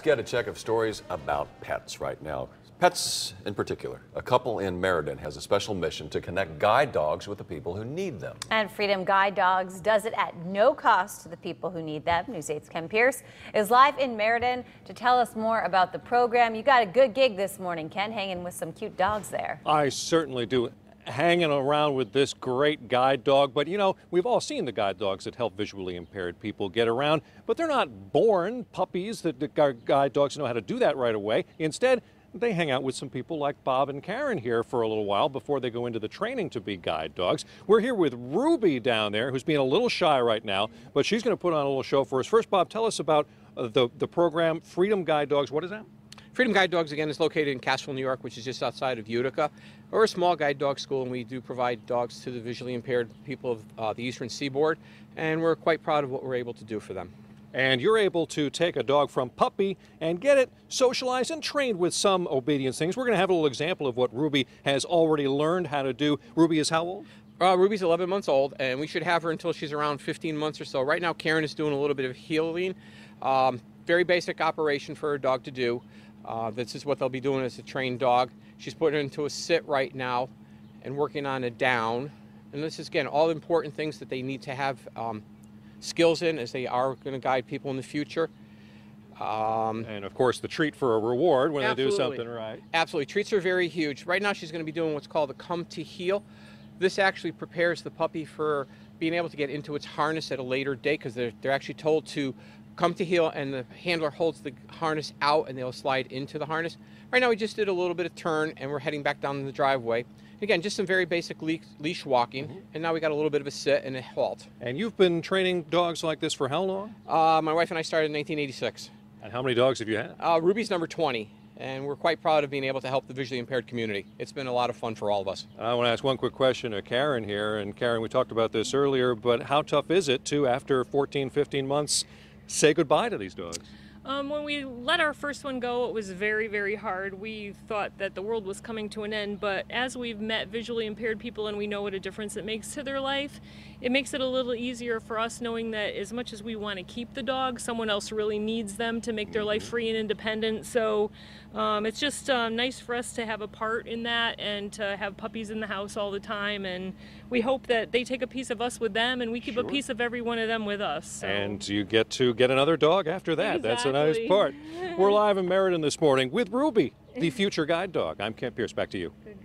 get a check of stories about pets right now. Pets in particular. A couple in Meriden has a special mission to connect guide dogs with the people who need them. And Freedom Guide Dogs does it at no cost to the people who need them. News 8's Ken Pierce is live in Meriden to tell us more about the program. You got a good gig this morning, Ken, hanging with some cute dogs there. I certainly do. Hanging around with this great guide dog, but you know, we've all seen the guide dogs that help visually impaired people get around, but they're not born puppies that guide dogs know how to do that right away. Instead, they hang out with some people like Bob and Karen here for a little while before they go into the training to be guide dogs. We're here with Ruby down there, who's being a little shy right now, but she's going to put on a little show for us. First, Bob, tell us about the program, Freedom Guide Dogs. What is that? Freedom Guide Dogs, again, is located in Cassville, New York, which is just outside of Utica. We're a small guide dog school, and we do provide dogs to the visually impaired people of the Eastern Seaboard, and we're quite proud of what we're able to do for them. And you're able to take a dog from puppy and get it socialized and trained with some obedience things. We're going to have a little example of what Ruby has already learned how to do. Ruby is how old? Ruby's 11 months old, and we should have her until she's around 15 months or so. Right now, Karen is doing a little bit of heeling. Very basic operation for a dog to do. This is what they'll be doing as a trained dog. She's putting her into a sit right now and working on a down. And this is, again, all important things that they need to have skills in as they are going to guide people in the future. And of course, the treat for a reward when they do something right. Absolutely. Treats are very huge. Right now, she's going to be doing what's called a come to heel. This actually prepares the puppy for being able to get into its harness at a later date, because they're actually told to come to heel, and the handler holds the harness out and they'll slide into the harness. Right now we just did a little bit of turn and we're heading back down the driveway. Again, just some very basic leash walking, and now we got a little bit of a sit and a halt. And you've been training dogs like this for how long? My wife and I started in 1986. And how many dogs have you had? Ruby's number 20, and we're quite proud of being able to help the visually impaired community. It's been a lot of fun for all of us. I want to ask one quick question to Karen here. And Karen, we talked about this earlier, but how tough is it to, after 14, 15 months, say goodbye to these dogs? When we let our first one go, it was very, very hard. We thought that the world was coming to an end, but as we've met visually impaired people and we know what a difference it makes to their life, it makes it a little easier for us knowing that as much as we want to keep the dog, someone else really needs them to make their life free and independent. So it's just nice for us to have a part in that and to have puppies in the house all the time. And we hope that they take a piece of us with them and we keep a piece of every one of them with us. So. And you get to get another dog after that. Exactly. That's a nice part. We're live in Meriden this morning with Ruby, the future guide dog. I'm Ken Pierce. Back to you. Good.